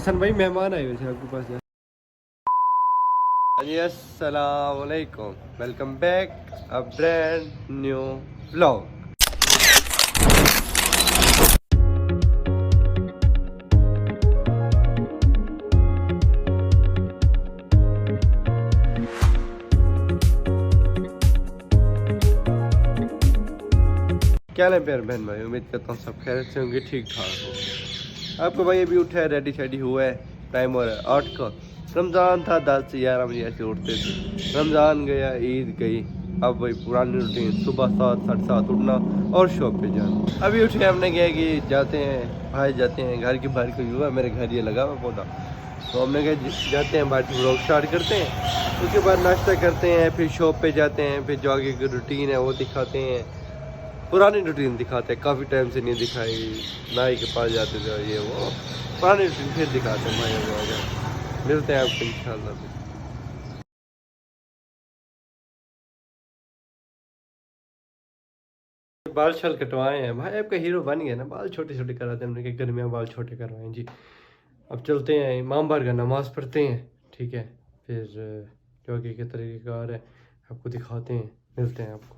हसन भाई मेहमान आए हुए थे आपके पास यार। जी अस्सलाम वालेकुम, welcome back a brand new vlog. क्या है प्यार बहन भाई, उम्मीद करता हूँ सब खैरियत से होंगे, ठीक ठाक हो। आपको भाई अभी उठा है, रेडी शेडी हुआ है, टाइम हो रहा है 8 का। रमज़ान था 10 से 11 बजे ऐसे उठते थे। रमज़ान गया, ईद गई, अब वही पुरानी रूटीन, सुबह 7 साढ़े 7 उठना और शॉप पे जाना। अभी उठे हमने कहा कि जाते हैं, भाई जाते हैं, घर के बाहर कोई हुआ, मेरे घर ये लगा हुआ पौधा, तो हमने कहा जाते हैं बाहर व्लॉग स्टार्ट करते हैं। उसके बाद नाश्ता करते हैं, फिर शॉप पे जाते हैं, फिर जो आगे की रूटीन है वो दिखाते हैं, पुरानी रूटीन दिखाते हैं, काफ़ी टाइम से नहीं दिखाई, नाई के पास जाते थे ये वो, पुरानी रूटीन फिर दिखाते हैं भाई। मिलते हैं आपको इंशाल्लाह। बाल छल कटवाए हैं भाई, आपका हीरो बन गया ना, बाल छोटे छोटे कराते हैं हमने कि गर्मी में बाल छोटे करवाएं जी। अब चलते हैं इमाम बार का नमाज़ पढ़ते हैं, ठीक है, फिर जो आगे के तरीक़ेकार है आपको दिखाते हैं, मिलते हैं आपको।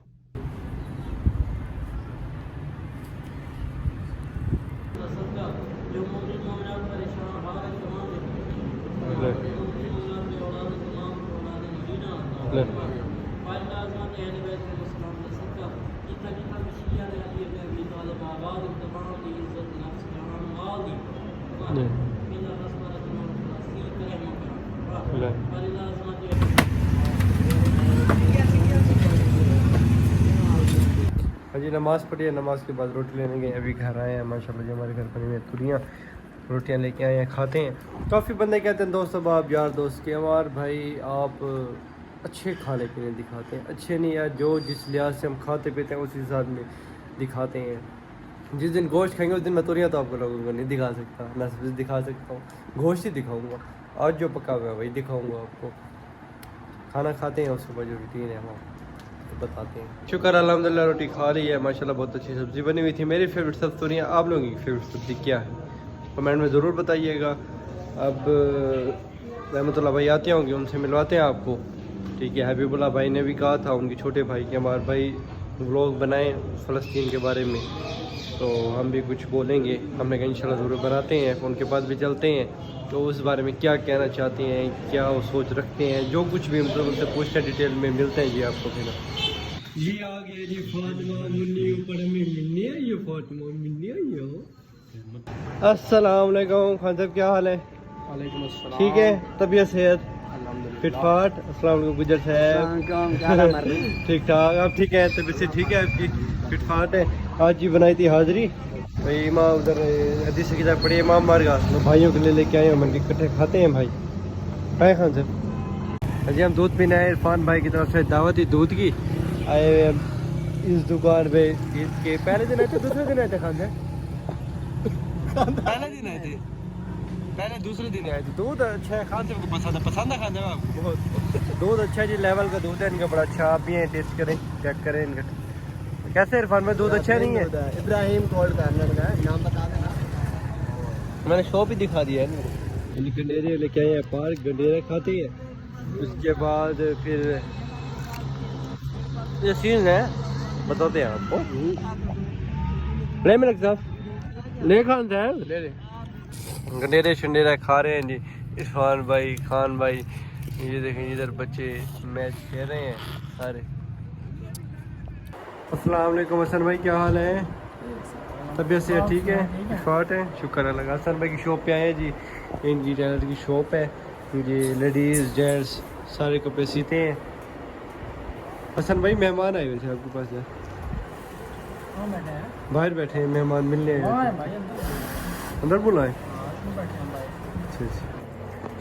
हाँ जी, नमाज़ पढ़ी है, नमाज के बाद रोटी लेने गए, अभी घर आए हैं माशाल्लाह जी, हमारे घर बनी हुई तुरियाँ, रोटियाँ लेके आए हैं, खाते हैं। काफ़ी बंदे कहते हैं दोस्त आप यार दोस्त के, हमारे भाई आप अच्छे खाने पीने दिखाते हैं, अच्छे नहीं यार, जो जिस लिहाज से हम खाते पीते हैं उस हिसाब में दिखाते हैं। जिस दिन गोश्त खाएंगे उस दिन मैं तुरियाँ तो आपको लोगों को नहीं दिखा सकता, मैं सब्ज़ी दिखा सकता हूँ, गोश्त ही दिखाऊँगा, आज जो पका हुआ है वही दिखाऊँगा आपको। खाना खाते हैं उसके बाद जो रूटीन है हमारा तो बताते हैं। शुक्र अल्हम्दुलिल्लाह, रोटी खा ली है माशाल्लाह, बहुत अच्छी सब्ज़ी बनी हुई थी। मेरी फेवरेट सब्ज़ी तुरियाँ, आप लोगों की फेवरेट सब्ज़ी क्या है कमेंट में ज़रूर बताइएगा। अब रहमतुल्लाह भाई आते होंगे, उनसे मिलवाते हैं आपको, ठीक है। हबीबुल्लाह भाई ने भी कहा था उनके छोटे भाई के, हमारे भाई व्लॉग बनाएं फ़लस्तीन के बारे में, तो हम भी कुछ बोलेंगे, हमने कहा इंशाल्लाह ज़रूर बनाते हैं। उनके पास भी चलते हैं, तो उस बारे में क्या कहना चाहते हैं, क्या वो सोच रखते हैं, जो कुछ भी मतलब उनसे पूछते हैं, डिटेल में मिलते हैं जी आपको। फिर ये आ गया जी फातिमा मुन्नी, ऊपर में मिन्नी आई है, फातिमा मिन्नी आई है। अस्सलाम वालेकुम खान साहब, क्या हाल है? वालेकुम अस्सलाम। ठीक है, तबीयत सेहत फिट फाट? अस्सलाम वालेकुम गुजर साहब, ठीक ठाक, आप ठीक है? तबीयत से ठीक है आपकी, फिट फाट है? आज जी बनाई थी हाज़री भाई, माँ उधर हदीस की किताब पढ़ी, इमाम बार का, तो भाइयों के लिए लेके आए हम, इकट्ठे खाते हैं भाई। आए खान साहब, अजी हम दूध पीने आए, इरफान भाई की तरफ से दावत ही दूध की, आए इस दुकान पे ईद के पहले दिन आए थे, दूसरे दिन आए थे खान साहब? पहले दिन आए थे, पहले दूसरे दिन आए थे। दूध अच्छा है खान साहब को पसंद है खान साहब आपको? बहुत दूध अच्छा जी, लेवल का दूध है इनका, बड़ा अच्छा, आप भी हैं, टेस्ट करें, चेक करें इनका। कैसे इरफान में दूध अच्छा नहीं है? इब्राहिम कोल्ड कार्नर का नाम बता देना, मैंने शॉप ही दिखा दिया है इनको। गंडेरे लेके आए हैं, पार्क गंडेरे खाते हैं, उसके बाद फिर ये सीन है बताते हैं आपको। ले मेरे साहब, ले खान साहब, ले ले गंडेरे शंडेरा खा रहे हैं जी इरफान भाई, खान भाई। ये देखें इधर बच्चे मैच खेल रहे हैं सारे। अस्सलाम वालेकुम हसन भाई, क्या हाल है? तबीयत से ठीक है, शॉर्ट है, शुक्र अल्लाह। हसन भाई की शॉप पे आए हैं जी, इनकी टेलर की शॉप है, ये लेडीज़ जेंट्स सारे कपड़े सीते हैं। हसन भाई मेहमान आए हुए थे आपके पास यार? बाहर बैठे हैं मेहमान, मिलने अंदर बुलाए? अच्छा अच्छा,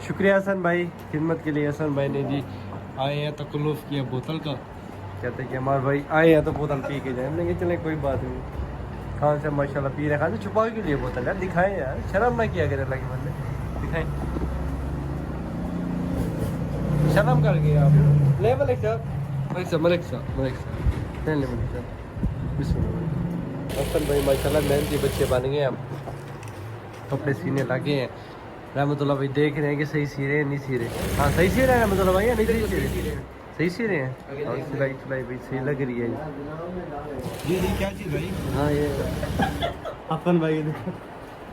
शुक्रिया हसन भाई खिदमत के लिए। हसन भाई ने जी आए हैं, तकल्लुफ़ किया बोतल का, कहते हैं कि हमारे भाई आए हैं तो बोतल पी के जाए। हमने कहा चले कोई बात नहीं, खान से माशाल्लाह पी रहे, खान से छुपाओ के लिए बोतल यार, दिखाएं यार, शर्म ना किया करें अल्लाह के बंदे, दिखाएं, शर्म कर गए आप। ले मलिक साहब, मलिक साहब ले मलिक साहब, बिस्मिल्लाह। हसन भाई माशाल्लाह मेहनती बच्चे बन गए, हम कपड़े सीने लगे हैं, रहमतुल्लाह भाई देख रहे हैं कि सही सी रहे हैं नहीं सी रहे। हाँ सही सी रहे हैं रहमतुल्लाह भाई, या नहीं सही सी रहे? सही सी रहे हैं। और सिलाई सिलाई भाई सही लग रही है जी जी क्या चीज़ भाई? हाँ ये अपन भाई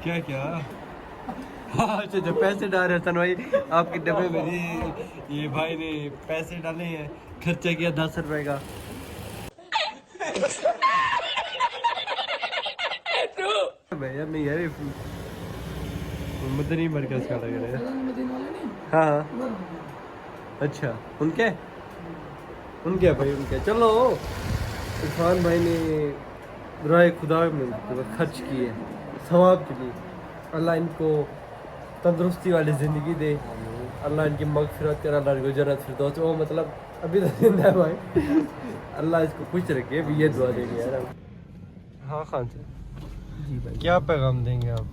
क्या क्या? हाँ अच्छा जो पैसे डाल रहे हसन भाई आपके डब्बे में जी, ये भाई ने पैसे डाले हैं, खर्चा किया 10 रुपए का। भैया नहीं यार ये मदनी मरकज का लग रहा है। हाँ अच्छा उनके भाई उनके चलो। इरफान भाई ने राय खुदा में खर्च किए सवाब के लिए। अल्लाह इनको तंदुरुस्ती वाली ज़िंदगी दे, अल्लाह इनकी मगफिरत करे, अल्लाह इनको जन्नत फिरदौस। वो मतलब अभी तो जिंदा है भाई, अल्लाह इसको खुश रखे भी, ये दुआ देंगे यार। हाँ खान से जी भाई क्या पैगाम देंगे आप?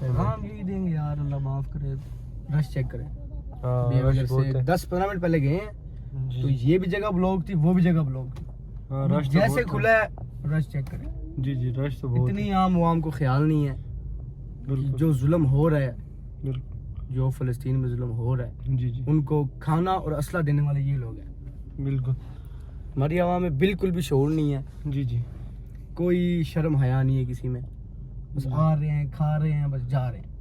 हाँ हम यही देंगे यार, अल्लाह माफ़ करे, रश चेक करें। हाँ अभी रश अगर बहुत से है 10-15 मिनट पहले गए हैं जी। तो ये भी जगह ब्लॉक थी, वो भी जगह ब्लॉक थी। हाँ, रश तो जैसे बहुत खुला है रश चेक करें। जी जी रश तो बहुत इतनी आम वाम को ख्याल नहीं है कि बिल्कुल जो जुल्म हो रहा है, बिल्कुल जो फ़लस्तीन में जुल्म हो रहा है, जी जी उनको खाना और असला देने वाले ये लोग हैं। बिल्कुल हमारी आवाम में बिल्कुल भी शऊर नहीं है, जी जी कोई शर्म हया नहीं है किसी में। बस आ रहे हैं, खा रहे हैं, बस जा रहे हैं।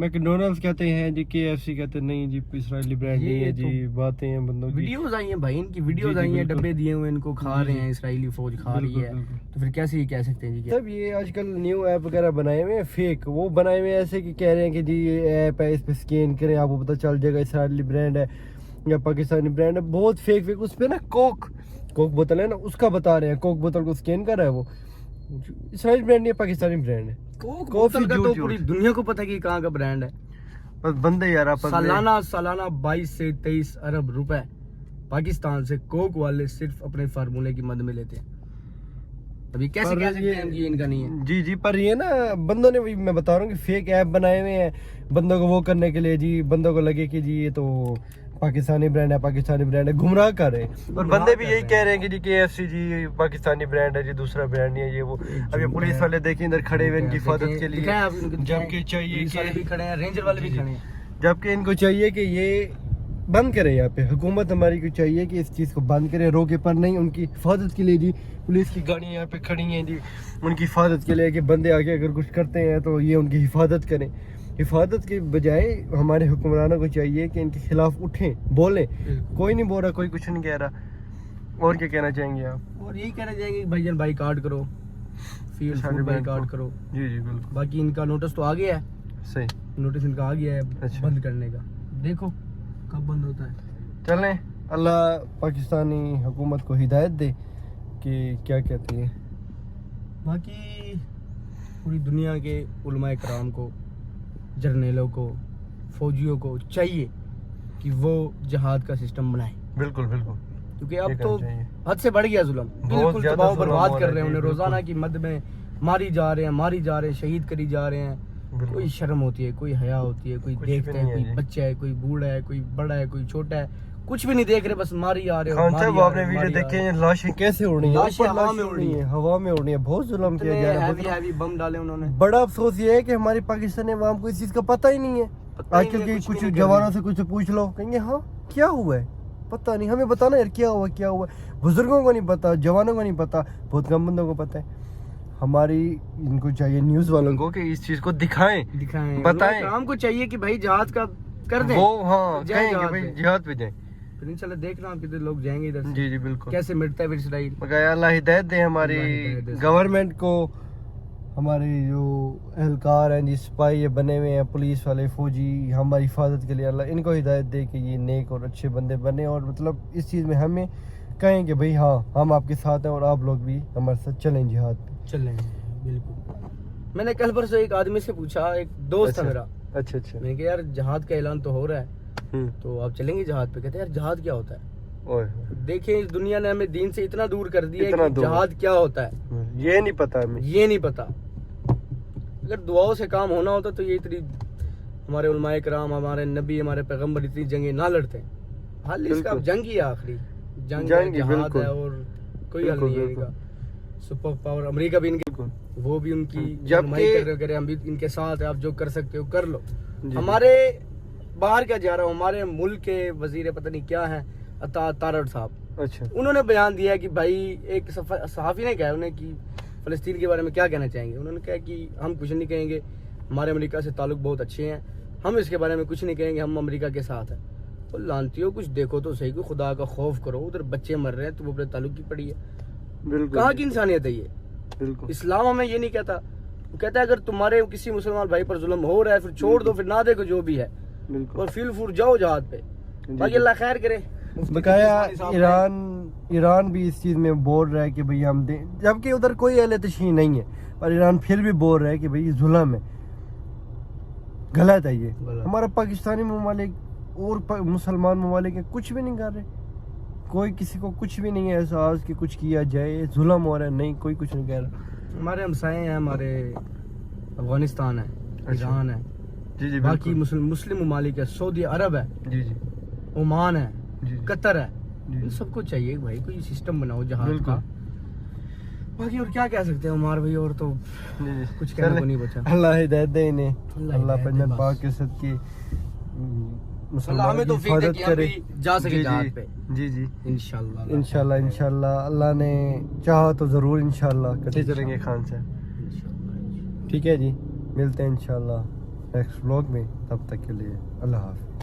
मैकडोनल्ड्स कहते हैं जी, KFC कहते हैं नहीं जी, इसराइली ब्रांड ये नहीं है तो जी, बातें हैं बंदों की। वीडियोस आई हैं भाई, इनकी वीडियोस जी, आई हैं, बिल्कुल। डब्बे दिए हुए इनको खा जी, रहे जी। हैं, इसराइली फौज खा रही बिल्कुल, है। बिल्कुल। तो फिर कैसे ये कह सकते हैं जी कि तब ये आजकल न्यू ऐप वगैरह बनाए हुए हैं फेक, वो बनाए हुए हैं ऐसे कि कह रहे हैं कि जी ये ऐप है, इस पे स्कैन करें आपको पता चल जाएगा इसराइली ब्रांड है या पाकिस्तानी ब्रांड है। बहुत फेक फेक। उस पे ना कोक बोतल है ना, उसका बता रहे हैं, कोक बोतल को स्कैन कर रहा है वो, इसराइली ब्रांड नहीं है, पाकिस्तानी ब्रांड है। कोक कॉफी बोतल का तो झूठ पूरी झूठ। दुनिया को पता है कि कहाँ का ब्रांड है। बस बंदे यार आपस में सालाना 22 से 23 अरब रुपए पाकिस्तान से कोक वाले सिर्फ अपने फार्मूले की मद में लेते हैं। अभी कैसे पर कह सकते हैं कि ये इनका नहीं है? जी जी, पर ये ना बंदों ने, वही मैं बता रहा हूँ कि फेक ऐप बनाए हुए हैं बंदों को वो करने के लिए जी, बंदों को लगे कि जी ये तो पाकिस्तानी ब्रांड है, पाकिस्तानी ब्रांड है, गुमराह कर रहे हैं। और बंदे भी यही कह रहे हैं कि जी KFC जी पाकिस्तानी ब्रांड है जी, दूसरा ब्रांड नहीं है ये वो। अब ये पुलिस वाले देखें इधर खड़े हुए इनकी हिफाजत के लिए, जबकि चाहिए पुलिस वाले भी खड़े हैं, रेंजर वाले भी जी, जी। खड़े हैं। जबकि इनको चाहिए कि ये बंद करे। यहाँ पे हुकूमत हमारी को चाहिए कि इस चीज़ को बंद करे, रोके पर नहीं, उनकी हिफाजत के लिए जी पुलिस की गाड़ियाँ यहाँ पे खड़ी हैं जी, उनकी हिफाजत के लिए कि बंदे आगे अगर कुछ करते हैं तो ये उनकी हिफाजत करें। हिफाजत के बजाय हमारे हुक्मरानों को चाहिए कि इनके खिलाफ उठें, बोलें। कोई नहीं बोल रहा, कोई कुछ नहीं कह रहा। और क्या कहना चाहेंगे आप? और यही कहना चाहेंगे भाईजान बाइकाट करो, फील्ड फूड बाइकाट करो। जी जी बिल्कुल बाकी इनका नोटिस तो आ गया है, सही। नोटिस इनका आ गया है अच्छा। बंद करने का। देखो कब बंद होता है। चलें, अल्लाह पाकिस्तानी हुकूमत को हिदायत दे कि क्या कहती है। बाकी पूरी दुनिया के उलमाए कराम को, जर्नेलों को, फौजियों को चाहिए कि वो जहाद का सिस्टम बनाए, बिल्कुल बिल्कुल, क्योंकि ये अब करना तो चाहिए। हद से बढ़ गया जुल्म। बिल्कुल ज्यादा तबाह जुल्म बर्बाद हो कर रहा रहे हैं है, उन्हें, बिल्कुल। रोजाना की मद में मारी जा रहे हैं, शहीद करी जा रहे हैं। बिल्कुल। कोई शर्म होती है, कोई हया होती है, कोई कुछ भी देखता है, नहीं है कोई जी। बच्चा है, कोई बूढ़ा है, कोई बड़ा है, कोई छोटा है, कुछ भी नहीं देख रहे, बस मारी आ रहे हो, खान मारी साहब आ आपने रहे हो, वीडियो मारी आ देखे रहे हैं, लाशें कैसे उड़ रही हैं? लाशें ऊपर हवा में उड़ रही हैं। हवा में उड़ रही है, बहुत जुल्म किया जा रहा है। हैवी हैवी बम डाले उन्होंने। बड़ा अफसोस ये है कि हमारी पाकिस्तानी अवाम को इस चीज़ का पता ही नहीं है। पता ही आजकल नहीं के है, कुछ कुछ भी नहीं कर जवानों रहे। से कुछ पूछ लो, कहेंगे हाँ क्या हुआ है, पता नहीं, हमें बताना यार क्या हुआ क्या हुआ। बुजुर्गों को नहीं पता, जवानों को नहीं पता, बहुत कम बंदों को पता है। हमारी इनको चाहिए न्यूज़ वालों को कि इस चीज़ को दिखाएं, दिखाएं, बताएं। हमको चाहिए कि भाई जहाज का कर दें, वो हाँ जाए कहेंगे जहाज भाई पे। जिहाद पे जाएं। फिर इंशाल्लाह देखना आप कितने लोग जाएंगे इधर से, जी जी बिल्कुल। कैसे मिटता है फिर इसराइल। मगर अल्लाह हिदायत दे हमारी अल्लाह हिदायत दे। गवर्नमेंट को, हमारे जो एहलकार हैं जी, सिपाही ये बने हुए हैं, पुलिस वाले, फौजी, हमारी हिफाजत के लिए अल्लाह इनको हिदायत दे कि ये नेक और अच्छे बंदे बने, और मतलब इस चीज़ में हमें कहें कि भाई हाँ हम आपके साथ हैं और आप लोग भी हमारे साथ चलें जिहाद पे। चल रहे हैं बिल्कुल। मैंने कल परसों एक आदमी से पूछा, एक दोस्त था मेरा, अच्छा अच्छा। मैंने कहा यार जहाद का ऐलान तो हो रहा है, तो आप चलेंगे जहाद पे? कहते हैं यार जहाद क्या होता है? ओए देखें इस दुनिया ने हमें दीन से इतना दूर कर दिया है इतना कि दूर। जहाद क्या होता है ये नहीं पता हमें। ये नहीं पता। अगर दुआओं से काम होना होता तो ये इतनी हमारे उलमाए कराम, हमारे नबी, हमारे पैगंबर इतनी जंगें ना लड़ते। हाल इसका अब जंग ही है, आखिरी जंग है, जहाद बिल्कुल। है, और कोई हल बिल्कुल, नहीं है बिल्कुल। इनका। सुपर पावर अमेरिका भी इनके, वो भी उनकी जबकि- रहनुमाई कर रहे हो, कह रहे हैं हम भी इनके साथ है, आप जो कर सकते हो कर लो। जी। हमारे बाहर क्या जा रहा हूँ, हमारे मुल्क के वजीर पता नहीं क्या है तारड़ साहब, अच्छा उन्होंने बयान दिया कि भाई एक सहाफ़ी ने कहा उन्हें कि फ़लस्तीन के बारे में क्या कहना चाहेंगे। उन्होंने कहा कि हम कुछ नहीं कहेंगे, हमारे अमेरिका से ताल्लुक बहुत अच्छे हैं, हम इसके बारे में कुछ नहीं कहेंगे, हम अमेरिका के साथ हैं। तो लानती हो, कुछ देखो तो सही, कोई खुदा का खौफ करो, उधर बच्चे मर रहे हैं तो वो अपने ताल्लुक की पड़ी है। बिल्कुल कहाँ की इंसानियत है ये? बिल्कुल इस्लाम हमें ये नहीं कहता, वो कहता है अगर तुम्हारे किसी मुसलमान भाई पर जुल्म हो रहा है फिर छोड़ दो, फिर ना देखो जो भी है, बिल्कुल। और फील फूर जाओ जहाद पे। बाकी अल्लाह खैर करे। बकाया ईरान भी इस चीज़ में बोल रहा है कि भाई हम दें, जबकि उधर कोई अहले तशहीह नहीं है, पर ईरान फिर भी बोल रहा है कि भाई ये जुल्म है, गलत है ये। हमारा पाकिस्तानी ममालिक और मुसलमान ममालिक है, कुछ भी नहीं कर रहे, कोई किसी को कुछ भी नहीं है एहसास कि कुछ किया जाए, जुल्म हो रहा है, नहीं कोई कुछ नहीं कह रहा। हमारे हमसाए हैं, हमारे अफगानिस्तान है, ईरान है, जी जी, बाकी मुस्लिम ममालिक है, सऊदी अरब है, जी जी ओमान है, जी कतर है, जी। इन सबको चाहिए भाई कोई सिस्टम बनाओ जहाज बिल्कुल। का। बाकी और क्या कह सकते हैं उमर भाई, और तो जी जी, कुछ कहने को नहीं बचा। अल्लाह हिदायत दे इन्हें, अल्लाह अल्लाह हिदायत पंजन दे पाक बस। के सदके अल्लाह मुसलमानों हमें की तौफीक दे हिफाजत कि हम करे। भी जा सके जी जहाज जी पे जी जी, इंशाल्लाह। इंशाल्लाह इंशाल्लाह, अल्लाह ने चाहा तो ज़रूर इंशाल्लाह कटे चलेंगे खान से। इंशाल्लाह। ठीक है जी, मिलते हैं इंशाल्लाह नेक्स्ट व्लॉग में, तब तक के लिए अल्लाह हाफ़िज़।